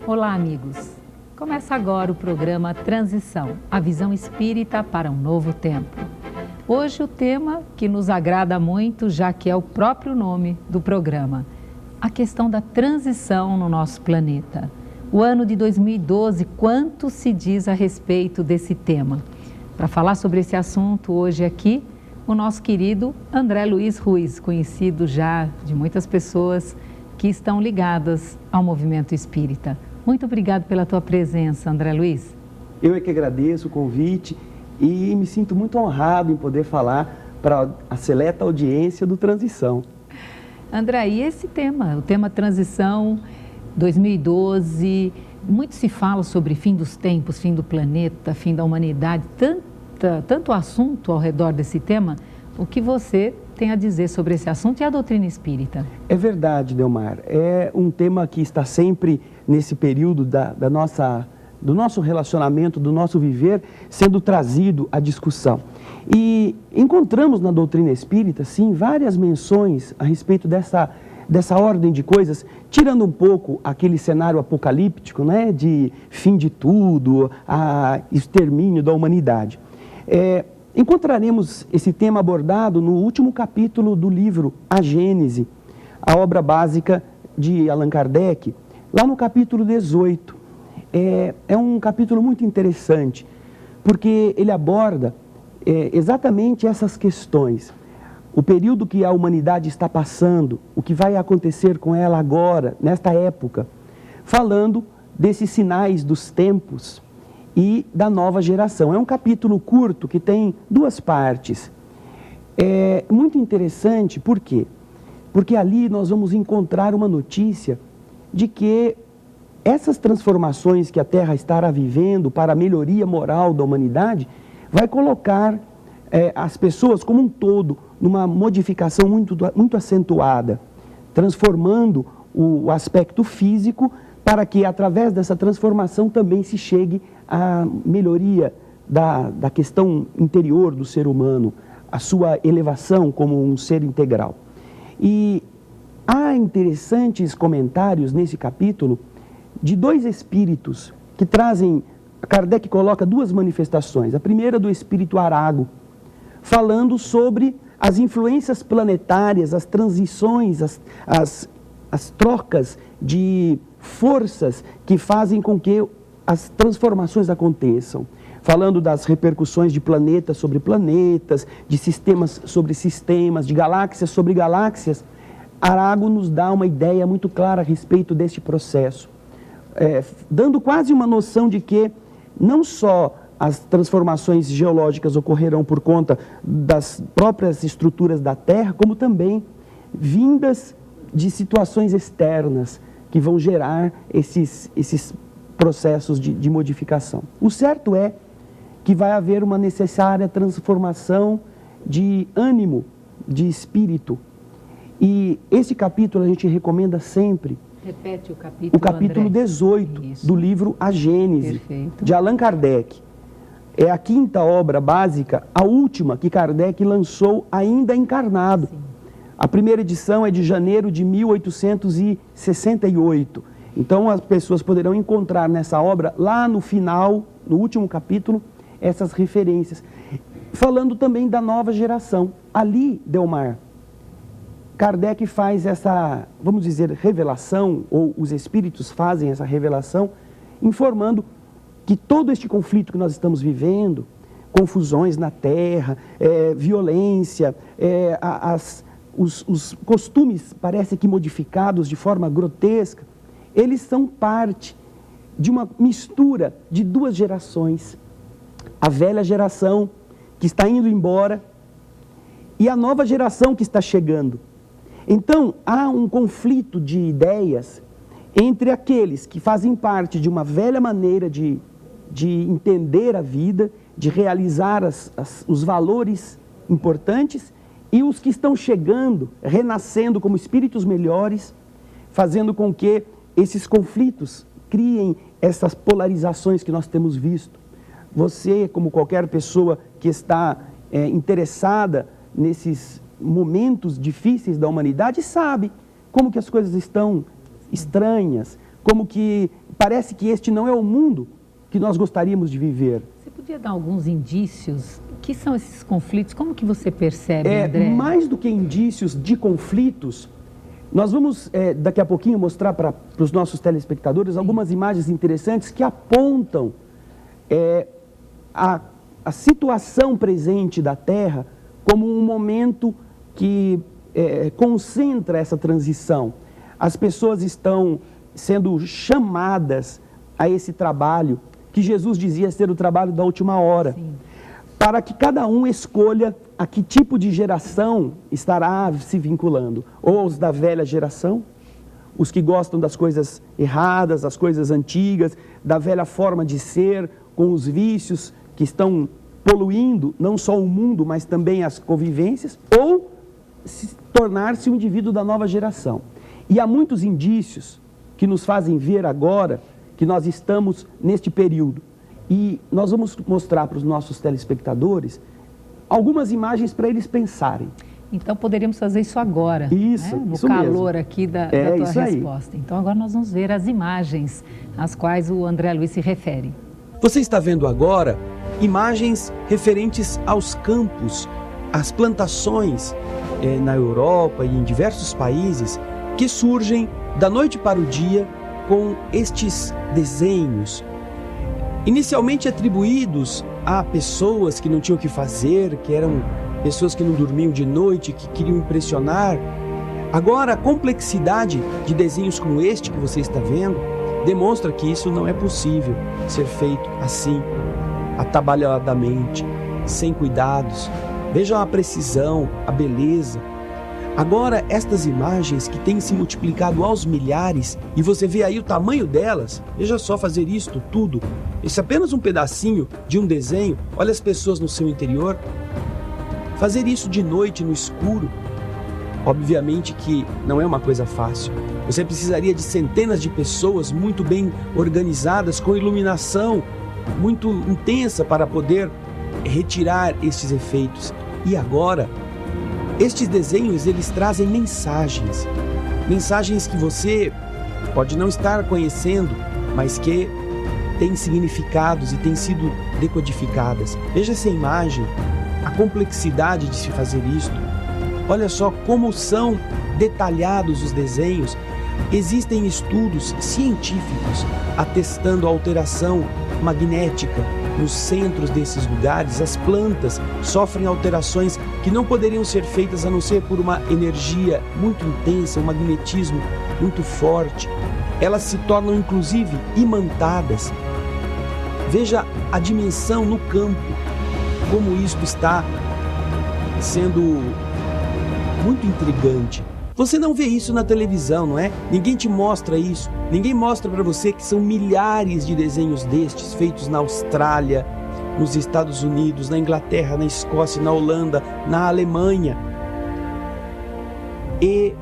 Olá, amigos. Começa agora o programa Transição, a visão espírita para um novo tempo. Hoje o tema que nos agrada muito, já que é o próprio nome do programa, a questão da transição no nosso planeta. O ano de 2012, quanto se diz a respeito desse tema? Para falar sobre esse assunto hoje aqui, o nosso querido André Luiz Ruiz, conhecido já de muitas pessoas que estão ligadas ao movimento espírita. Muito obrigado pela tua presença, André Luiz. Eu é que agradeço o convite e me sinto muito honrado em poder falar para a seleta audiência do Transição. André, e esse tema, o tema Transição 2012, muito se fala sobre fim dos tempos, fim do planeta, fim da humanidade, tanto assunto ao redor desse tema. O que você tem a dizer sobre esse assunto e a doutrina espírita? É verdade, Delmar. É um tema que está sempre nesse período do nosso relacionamento, do nosso viver, sendo trazido à discussão. E encontramos na doutrina espírita, sim, várias menções a respeito dessa ordem de coisas, tirando um pouco aquele cenário apocalíptico, né, de fim de tudo, a extermínio da humanidade. Encontraremos esse tema abordado no último capítulo do livro A Gênese, a obra básica de Allan Kardec, lá no capítulo 18. É um capítulo muito interessante, porque ele aborda exatamente essas questões. O período que a humanidade está passando, o que vai acontecer com ela agora, nesta época, falando desses sinais dos tempos e da nova geração. É um capítulo curto que tem duas partes. É muito interessante, por quê? Porque ali nós vamos encontrar uma notícia de que essas transformações que a Terra estará vivendo para a melhoria moral da humanidade vai colocar as pessoas como um todo numa modificação muito acentuada, transformando o aspecto físico para que através dessa transformação também se chegue à melhoria da questão interior do ser humano, a sua elevação como um ser integral. E há interessantes comentários nesse capítulo de dois espíritos que trazem, Kardec coloca duas manifestações. A primeira do espírito Arago, falando sobre as influências planetárias, as transições, as trocas de forças que fazem com que as transformações aconteçam. Falando das repercussões de planetas sobre planetas, de sistemas sobre sistemas, de galáxias sobre galáxias, Arago nos dá uma ideia muito clara a respeito deste processo, dando quase uma noção de que não só as transformações geológicas ocorrerão por conta das próprias estruturas da Terra, como também vindas de situações externas que vão gerar esses processos de modificação. O certo é que vai haver uma necessária transformação de ânimo, de espírito. E esse capítulo a gente recomenda sempre. Repete o capítulo, o capítulo André. 18 Isso. do livro A Gênese, Perfeito. de Allan Kardec. É a quinta obra básica, a última que Kardec lançou ainda encarnado. Sim. A primeira edição é de janeiro de 1868. Então as pessoas poderão encontrar nessa obra, lá no final, no último capítulo, essas referências. Falando também da nova geração. Ali, Delmar, Kardec faz essa, vamos dizer, revelação, ou os espíritos fazem essa revelação, informando que todo este conflito que nós estamos vivendo, confusões na Terra, violência, os costumes parece que modificados de forma grotesca, eles são parte de uma mistura de duas gerações. A velha geração que está indo embora e a nova geração que está chegando. Então, há um conflito de ideias entre aqueles que fazem parte de uma velha maneira de entender a vida, de realizar os valores importantes, e os que estão chegando, renascendo como espíritos melhores, fazendo com que esses conflitos criem essas polarizações que nós temos visto. Você, como qualquer pessoa que está interessada nesses momentos difíceis da humanidade sabe como que as coisas estão estranhas, como que parece que este não é o mundo que nós gostaríamos de viver. Você podia dar alguns indícios? O que são esses conflitos? Como que você percebe, André? Mais do que indícios de conflitos, nós vamos daqui a pouquinho mostrar para os nossos telespectadores algumas imagens interessantes que apontam a situação presente da Terra como um momento que concentra essa transição. As pessoas estão sendo chamadas a esse trabalho que Jesus dizia ser o trabalho da última hora. Sim. Para que cada um escolha a que tipo de geração estará se vinculando. Ou os da velha geração, os que gostam das coisas erradas, das coisas antigas, da velha forma de ser, com os vícios que estão poluindo não só o mundo, mas também as convivências, ou tornar-se um indivíduo da nova geração. E há muitos indícios que nos fazem ver agora que nós estamos neste período. E nós vamos mostrar para os nossos telespectadores algumas imagens para eles pensarem. Então poderíamos fazer isso agora, isso, né? No isso calor mesmo. Aqui da tua resposta. Então agora nós vamos ver as imagens às quais o André Luiz se refere. Você está vendo agora imagens referentes aos campos, às plantações na Europa e em diversos países que surgem da noite para o dia com estes desenhos, inicialmente atribuídos a pessoas que não tinham o que fazer, que eram pessoas que não dormiam de noite, que queriam impressionar. Agora, a complexidade de desenhos como este que você está vendo demonstra que isso não é possível ser feito assim, atabalhadamente, sem cuidados. Vejam a precisão, a beleza. Agora, estas imagens que têm se multiplicado aos milhares, e você vê aí o tamanho delas, veja só fazer isto tudo. Esse é apenas um pedacinho de um desenho. Olha as pessoas no seu interior. Fazer isso de noite, no escuro, obviamente que não é uma coisa fácil. Você precisaria de centenas de pessoas muito bem organizadas, com iluminação muito intensa para poder retirar estes efeitos. E agora, estes desenhos, eles trazem mensagens. Mensagens que você pode não estar conhecendo, mas que têm significados e têm sido decodificadas. Veja essa imagem, a complexidade de se fazer isto. Olha só como são detalhados os desenhos. Existem estudos científicos atestando a alteração magnética nos centros desses lugares. As plantas sofrem alterações que não poderiam ser feitas a não ser por uma energia muito intensa, um magnetismo muito forte. Elas se tornam inclusive imantadas. Veja a dimensão no campo, como isto está sendo muito intrigante. Você não vê isso na televisão, não é? Ninguém te mostra isso. Ninguém mostra para você que são milhares de desenhos destes feitos na Austrália, nos Estados Unidos, na Inglaterra, na Escócia, na Holanda, na Alemanha. E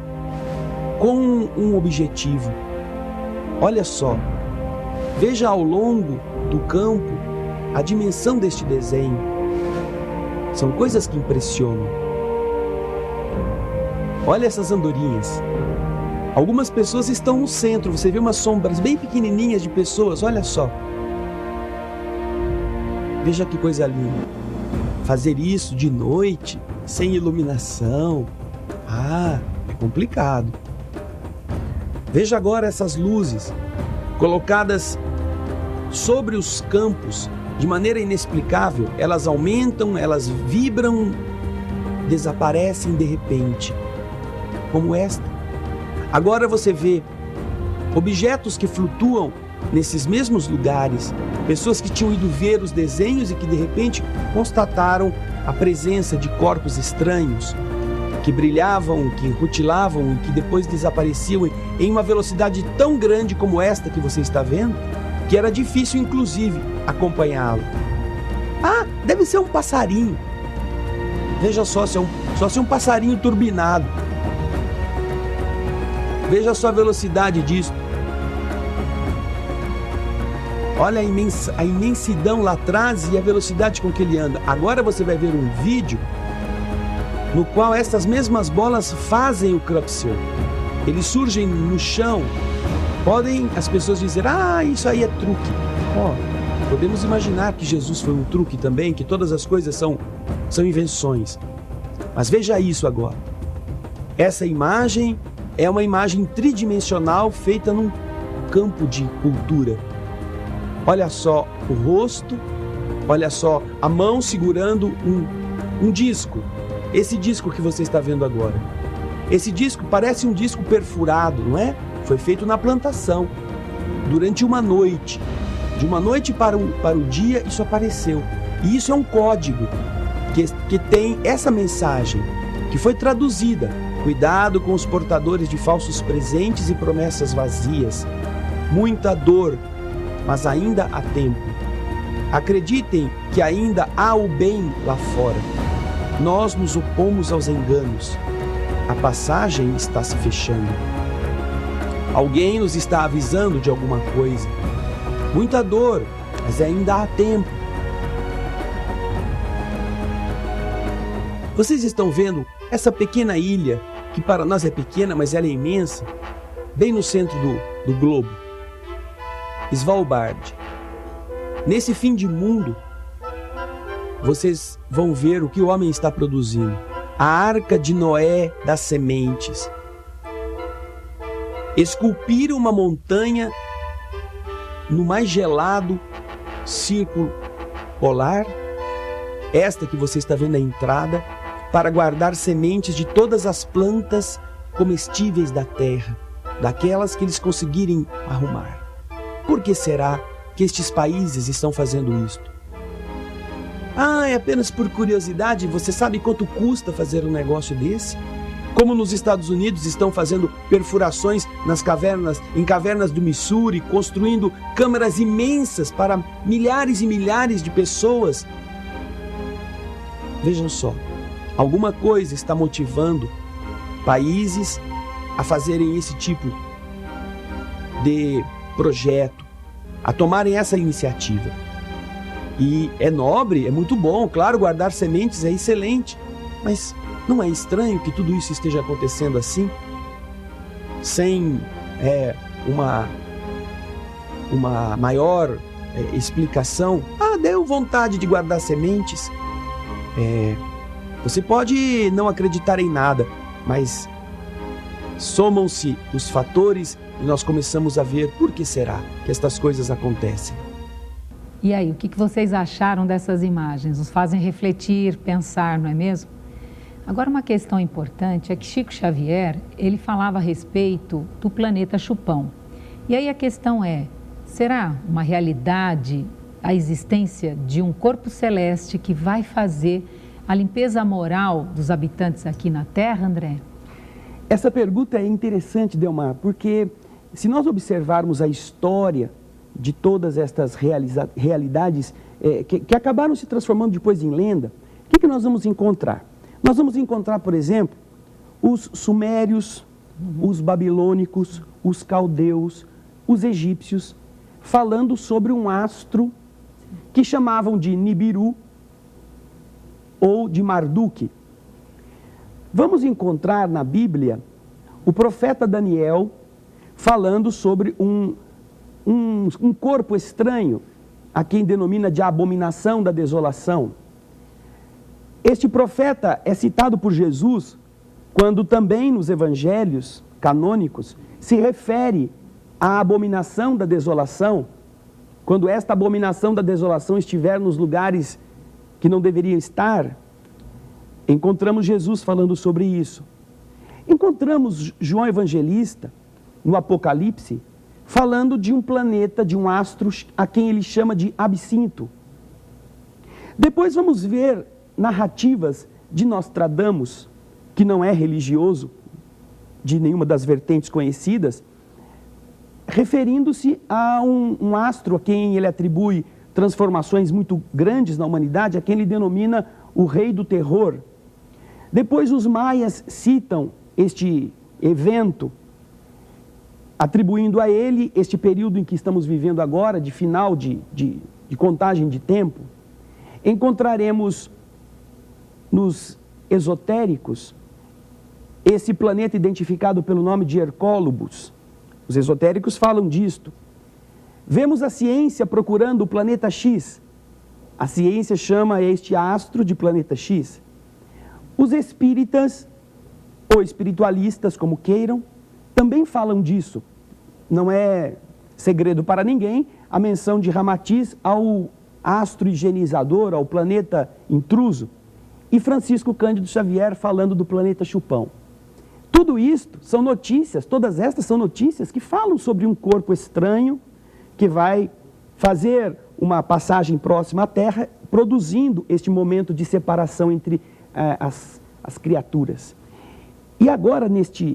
com um objetivo. Olha só, veja ao longo do campo a dimensão deste desenho. São coisas que impressionam. Olha essas andorinhas. Algumas pessoas estão no centro. Você vê umas sombras bem pequenininhas de pessoas. Olha só. Veja que coisa linda. Fazer isso de noite, sem iluminação. É complicado. Veja agora essas luzes colocadas sobre os campos de maneira inexplicável. Elas aumentam, elas vibram, desaparecem de repente. Como esta. Agora você vê objetos que flutuam nesses mesmos lugares, pessoas que tinham ido ver os desenhos e que de repente constataram a presença de corpos estranhos, que brilhavam, que rutilavam e que depois desapareciam em uma velocidade tão grande como esta que você está vendo, que era difícil inclusive acompanhá-lo. Deve ser um passarinho. Veja só, se é um passarinho turbinado. Veja só a velocidade disso. Olha a imensidão lá atrás e a velocidade com que ele anda. Agora você vai ver um vídeo no qual essas mesmas bolas fazem o crop circle. Eles surgem no chão. Podem as pessoas dizer, isso aí é truque. Podemos imaginar que Jesus foi um truque também, que todas as coisas são invenções. Mas veja isso agora. Essa imagem é uma imagem tridimensional feita num campo de cultura. Olha só o rosto, olha só a mão segurando um disco. Esse disco que você está vendo agora. Esse disco parece um disco perfurado, não é? Foi feito na plantação, durante uma noite. De uma noite para o dia, isso apareceu. E isso é um código que tem essa mensagem, que foi traduzida. Cuidado com os portadores de falsos presentes e promessas vazias. Muita dor, mas ainda há tempo. Acreditem que ainda há o bem lá fora. Nós nos opomos aos enganos. A passagem está se fechando. Alguém nos está avisando de alguma coisa. Muita dor, mas ainda há tempo. Vocês estão vendo essa pequena ilha, que para nós é pequena, mas ela é imensa, bem no centro do globo. Svalbard. Nesse fim de mundo, vocês vão ver o que o homem está produzindo. A arca de Noé das sementes. Esculpir uma montanha no mais gelado círculo polar, esta que você está vendo a entrada, para guardar sementes de todas as plantas comestíveis da terra, daquelas que eles conseguirem arrumar. Por que será que estes países estão fazendo isto? É apenas por curiosidade. Você sabe quanto custa fazer um negócio desse? Como nos Estados Unidos estão fazendo perfurações em cavernas do Missouri, construindo câmaras imensas para milhares e milhares de pessoas. Vejam só, alguma coisa está motivando países a fazerem esse tipo de projeto, a tomarem essa iniciativa. E é nobre, é muito bom, claro, guardar sementes é excelente, mas não é estranho que tudo isso esteja acontecendo assim? Sem uma maior explicação? Deu vontade de guardar sementes. Você pode não acreditar em nada, mas somam-se os fatores e nós começamos a ver por que será que estas coisas acontecem. E aí, o que vocês acharam dessas imagens? Nos fazem refletir, pensar, não é mesmo? Agora, uma questão importante é que Chico Xavier, ele falava a respeito do planeta Chupão. E aí a questão é, será uma realidade a existência de um corpo celeste que vai fazer a limpeza moral dos habitantes aqui na Terra, André? Essa pergunta é interessante, Delmar, porque se nós observarmos a história de todas estas realidades que acabaram se transformando depois em lenda, o que nós vamos encontrar? Nós vamos encontrar, por exemplo, os sumérios, os babilônicos, os caldeus, os egípcios, falando sobre um astro que chamavam de Nibiru ou de Marduk. Vamos encontrar na Bíblia o profeta Daniel falando sobre um corpo estranho, a quem denomina de abominação da desolação. Este profeta é citado por Jesus quando também nos evangelhos canônicos se refere à abominação da desolação, quando esta abominação da desolação estiver nos lugares que não deveria estar. Encontramos Jesus falando sobre isso. Encontramos João Evangelista no Apocalipse falando de um planeta, de um astro a quem ele chama de Absinto. Depois vamos ver narrativas de Nostradamus, que não é religioso de nenhuma das vertentes conhecidas, referindo-se a um astro a quem ele atribui transformações muito grandes na humanidade, a quem ele denomina o Rei do Terror. Depois os maias citam este evento atribuindo a ele este período em que estamos vivendo agora, de final de contagem de tempo, encontraremos nos esotéricos esse planeta identificado pelo nome de Hercólubus. Os esotéricos falam disto. Vemos a ciência procurando o planeta X. A ciência chama este astro de planeta X. Os espíritas, ou espiritualistas, como queiram, também falam disso. Não é segredo para ninguém a menção de Ramatiz ao astro higienizador, ao planeta intruso, e Francisco Cândido Xavier falando do planeta Chupão. Tudo isto são notícias, todas estas são notícias que falam sobre um corpo estranho que vai fazer uma passagem próxima à Terra, produzindo este momento de separação entre as criaturas. E agora,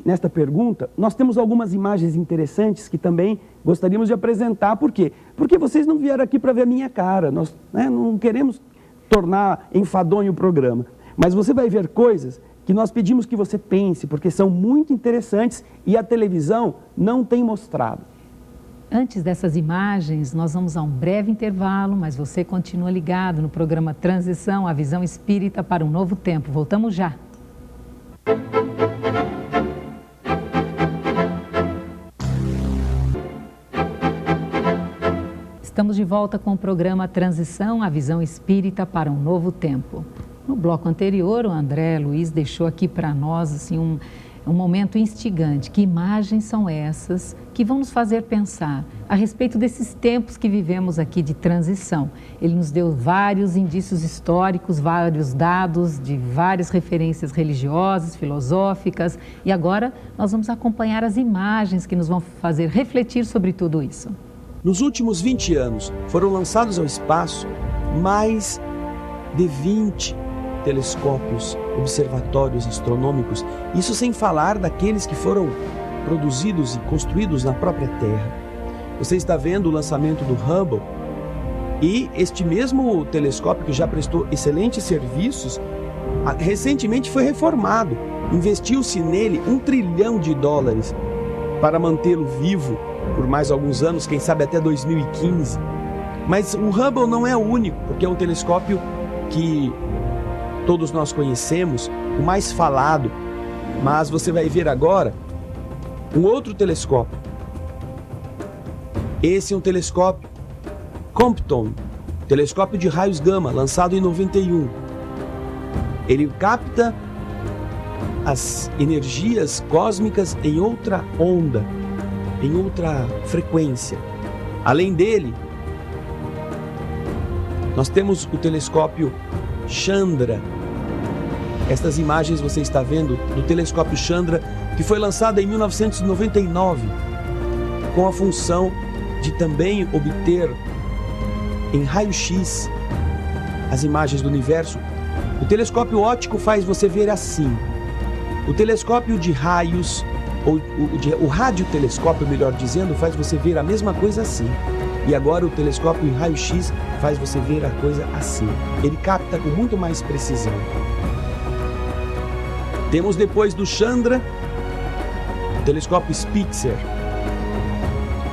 nesta pergunta, nós temos algumas imagens interessantes que também gostaríamos de apresentar. Por quê? Porque vocês não vieram aqui para ver a minha cara. Nós não queremos tornar enfadonho o programa. Mas você vai ver coisas que nós pedimos que você pense, porque são muito interessantes e a televisão não tem mostrado. Antes dessas imagens, nós vamos a um breve intervalo, mas você continua ligado no programa Transição, a visão espírita para um novo tempo. Voltamos já. Estamos de volta com o programa Transição, a visão espírita para um novo tempo. No bloco anterior, o André Luiz deixou aqui para nós assim, um momento instigante. Que imagens são essas que vão nos fazer pensar a respeito desses tempos que vivemos aqui de transição? Ele nos deu vários indícios históricos, vários dados de várias referências religiosas, filosóficas, e agora nós vamos acompanhar as imagens que nos vão fazer refletir sobre tudo isso. Nos últimos 20 anos, foram lançados ao espaço mais de 20 telescópios, observatórios astronômicos, isso sem falar daqueles que foram produzidos e construídos na própria Terra. Você está vendo o lançamento do Hubble e este mesmo telescópio que já prestou excelentes serviços, recentemente foi reformado. Investiu-se nele $1 trilhão para mantê-lo vivo por mais alguns anos, quem sabe até 2015. Mas o Hubble não é o único, porque é um telescópio que todos nós conhecemos, o mais falado, mas você vai ver agora um outro telescópio. Esse é um telescópio Compton, telescópio de raios gama, lançado em 91. Ele capta as energias cósmicas em outra onda, em outra frequência. Além dele, nós temos o telescópio Chandra. Estas imagens você está vendo do telescópio Chandra, que foi lançado em 1999, com a função de também obter em raio-x as imagens do universo. O telescópio óptico faz você ver assim. O telescópio de raios, ou o radiotelescópio, melhor dizendo, faz você ver a mesma coisa assim. E agora o telescópio em raio-x faz você ver a coisa assim. Ele capta com muito mais precisão. Temos depois do Chandra, o telescópio Spitzer,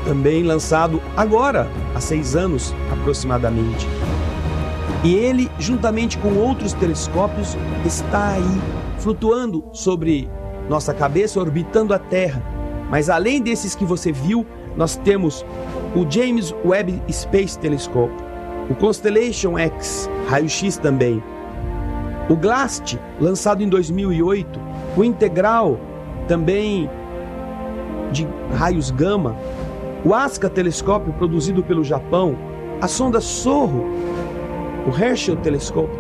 também lançado agora, há 6 anos aproximadamente. E ele, juntamente com outros telescópios, está aí, flutuando sobre nossa cabeça, orbitando a Terra. Mas além desses que você viu, nós temos o James Webb Space Telescope, o Constellation X, raio-x também, o GLAST, lançado em 2008, o Integral, também de raios gama, o ASCA telescópio, produzido pelo Japão, a sonda SOHO, o Herschel Telescope,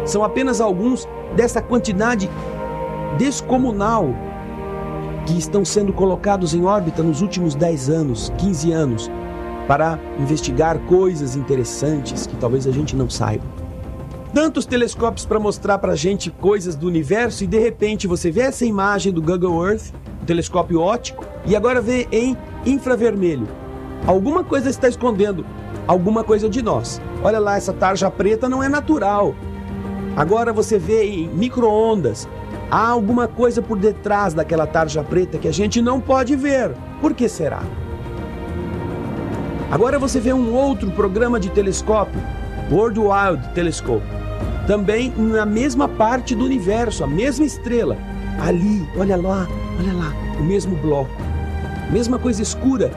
são apenas alguns dessa quantidade descomunal que estão sendo colocados em órbita nos últimos 10 anos, 15 anos, para investigar coisas interessantes que talvez a gente não saiba. Tantos telescópios para mostrar para a gente coisas do universo, e de repente você vê essa imagem do Google Earth, um telescópio óptico, e agora vê em infravermelho. Alguma coisa está escondendo alguma coisa de nós. Olha lá, essa tarja preta não é natural. Agora você vê em micro-ondas. Há alguma coisa por detrás daquela tarja preta que a gente não pode ver. Por que será? Agora você vê um outro programa de telescópio, World Wide Telescope, também na mesma parte do universo, a mesma estrela. Ali, olha lá, o mesmo bloco, mesma coisa escura,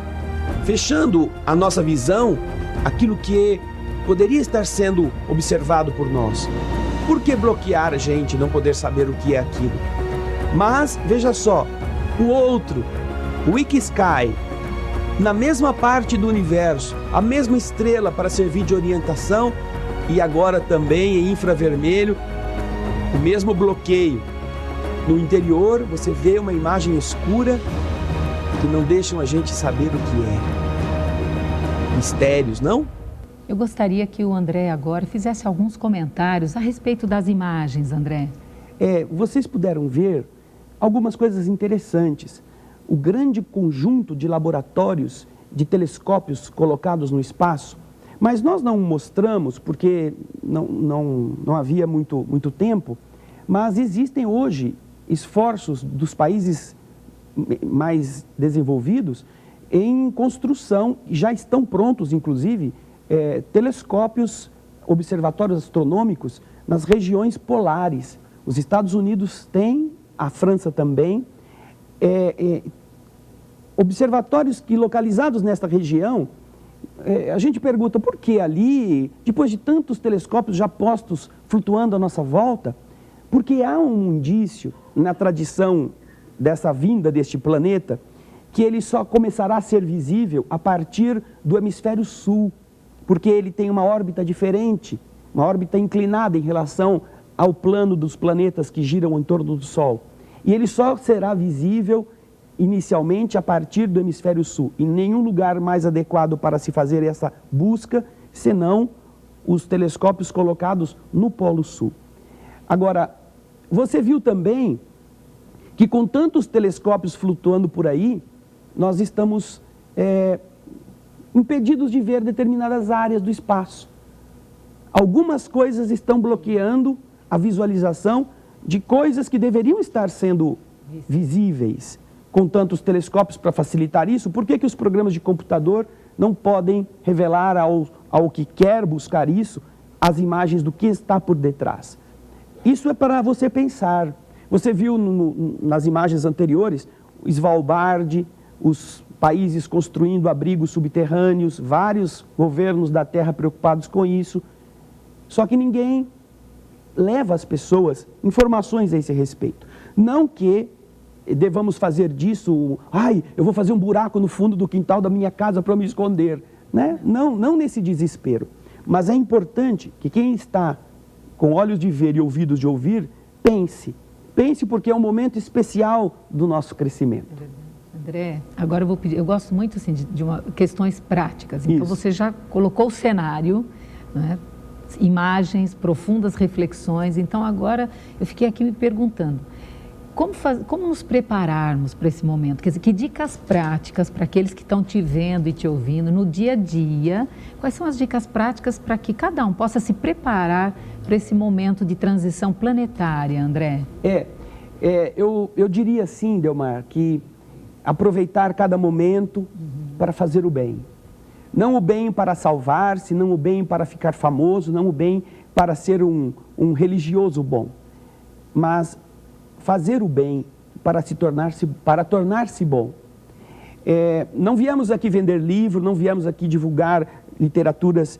fechando a nossa visão, aquilo que poderia estar sendo observado por nós. Por que bloquear a gente e não poder saber o que é aquilo? Mas, veja só, o outro, o Wiki Sky, na mesma parte do universo, a mesma estrela para servir de orientação e agora também em infravermelho, o mesmo bloqueio. No interior você vê uma imagem escura que não deixam a gente saber o que é. Mistérios, não? Eu gostaria que o André agora fizesse alguns comentários a respeito das imagens, André. Vocês puderam ver algumas coisas interessantes. O grande conjunto de laboratórios, de telescópios colocados no espaço, mas nós não mostramos porque não havia muito tempo, mas existem hoje esforços dos países mais desenvolvidos em construção, já estão prontos, inclusive, telescópios, observatórios astronômicos nas regiões polares. Os Estados Unidos têm, a França também, observatórios que localizados nesta região, a gente pergunta por que ali, depois de tantos telescópios já postos flutuando à nossa volta, porque há um indício na tradição dessa vinda deste planeta que ele só começará a ser visível a partir do hemisfério sul, porque ele tem uma órbita diferente, uma órbita inclinada em relação ao plano dos planetas que giram em torno do Sol. E ele só será visível inicialmente a partir do hemisfério sul. Em nenhum lugar mais adequado para se fazer essa busca, senão os telescópios colocados no Polo Sul. Agora, você viu também que com tantos telescópios flutuando por aí, nós estamos impedidos de ver determinadas áreas do espaço. Algumas coisas estão bloqueando a visualização de coisas que deveriam estar sendo visíveis. Com tantos telescópios para facilitar isso, por que os programas de computador não podem revelar ao que quer buscar isso as imagens do que está por detrás? Isso é para você pensar. Você viu nas imagens anteriores, Svalbard, os países construindo abrigos subterrâneos, vários governos da Terra preocupados com isso. Só que ninguém leva às pessoas informações a esse respeito. Não que devamos fazer disso, eu vou fazer um buraco no fundo do quintal da minha casa para me esconder, né? Não nesse desespero. Mas é importante que quem está com olhos de ver e ouvidos de ouvir, pense. Pense porque é um momento especial do nosso crescimento. André, agora eu vou pedir, eu gosto muito assim, de questões práticas. Então você já colocou o cenário, né? Imagens, profundas reflexões. Então agora eu fiquei aqui me perguntando, como nos prepararmos para esse momento? Quer dizer, que dicas práticas para aqueles que estão te vendo e te ouvindo no dia a dia? Quais são as dicas práticas para que cada um possa se preparar para esse momento de transição planetária, André? Eu diria assim, Delmar, que aproveitar cada momento para fazer o bem. Não o bem para salvar-se, não o bem para ficar famoso, não o bem para ser um religioso bom, mas fazer o bem para tornar-se bom. Não viemos aqui vender livro, não viemos aqui divulgar literaturas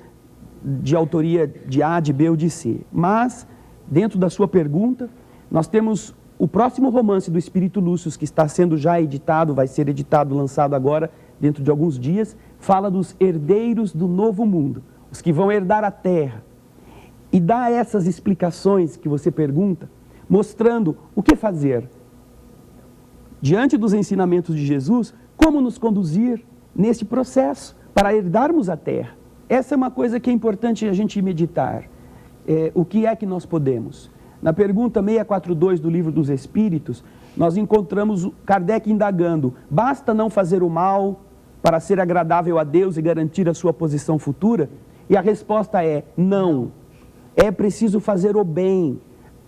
de autoria de A, de B ou de C. Mas, dentro da sua pergunta, nós temos o próximo romance do Espírito Lúcio, que está sendo já editado, vai ser editado, lançado agora, dentro de alguns dias, fala dos herdeiros do novo mundo, os que vão herdar a terra. E dá essas explicações que você pergunta, mostrando o que fazer diante dos ensinamentos de Jesus, como nos conduzir nesse processo para herdarmos a terra. Essa é uma coisa que é importante a gente meditar. O que é que nós podemos? Na pergunta 642 do Livro dos Espíritos, nós encontramos Kardec indagando: basta não fazer o mal para ser agradável a Deus e garantir a sua posição futura? E a resposta é não. É preciso fazer o bem.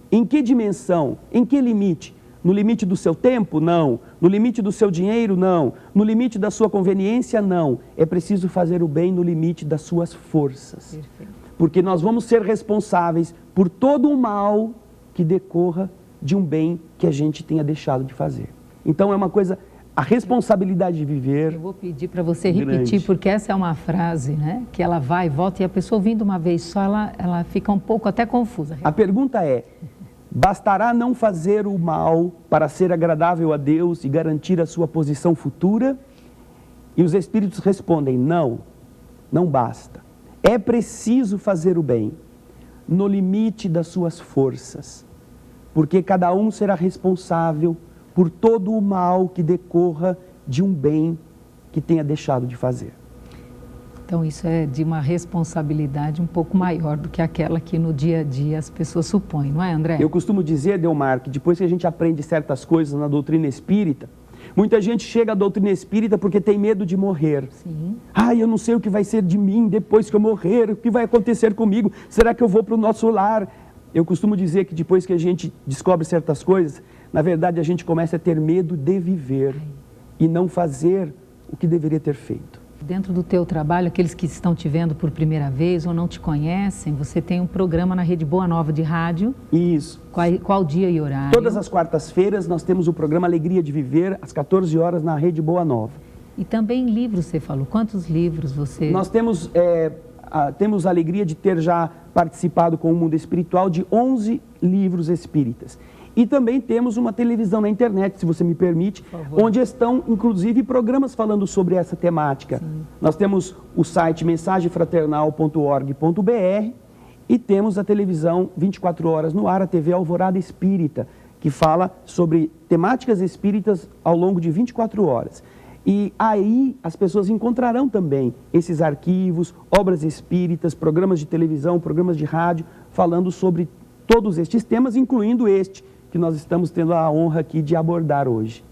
Em que dimensão? Em que limite? No limite do seu tempo? Não. No limite do seu dinheiro? Não. No limite da sua conveniência? Não. É preciso fazer o bem no limite das suas forças. Perfeito. Porque nós vamos ser responsáveis por todo o mal que decorra de um bem que a gente tenha deixado de fazer. Então é uma coisa, a responsabilidade de viver... Eu vou pedir para você grande. repetir, porque essa é uma frase, né? Que ela vai e volta e a pessoa ouvindo uma vez só, ela fica um pouco até confusa. A pergunta é, bastará não fazer o mal para ser agradável a Deus e garantir a sua posição futura? E os Espíritos respondem, não, não basta. É preciso fazer o bem, no limite das suas forças, porque cada um será responsável por todo o mal que decorra de um bem que tenha deixado de fazer. Então isso é de uma responsabilidade um pouco maior do que aquela que no dia a dia as pessoas supõem, não é, André? Eu costumo dizer, Delmar, que depois que a gente aprende certas coisas na doutrina espírita, muita gente chega à doutrina espírita porque tem medo de morrer. Sim. Eu não sei o que vai ser de mim depois que eu morrer, o que vai acontecer comigo, será que eu vou para o nosso lar? Eu costumo dizer que depois que a gente descobre certas coisas, na verdade a gente começa a ter medo de viver e não fazer o que deveria ter feito. Dentro do teu trabalho, aqueles que estão te vendo por primeira vez ou não te conhecem, você tem um programa na Rede Boa Nova de rádio. Isso. Qual dia e horário? Todas as quartas-feiras nós temos o programa Alegria de Viver, às 14 horas na Rede Boa Nova. E também livros, você falou. Quantos livros você... Nós temos a alegria de ter já participado com o Mundo Espiritual de 11 livros espíritas. E também temos uma televisão na internet, se você me permite, onde estão, inclusive, programas falando sobre essa temática. Sim. Nós temos o site mensagefraternal.org.br e temos a televisão 24 horas no ar, a TV Alvorada Espírita, que fala sobre temáticas espíritas ao longo de 24 horas. E aí as pessoas encontrarão também esses arquivos, obras espíritas, programas de televisão, programas de rádio, falando sobre todos estes temas, incluindo este que nós estamos tendo a honra aqui de abordar hoje.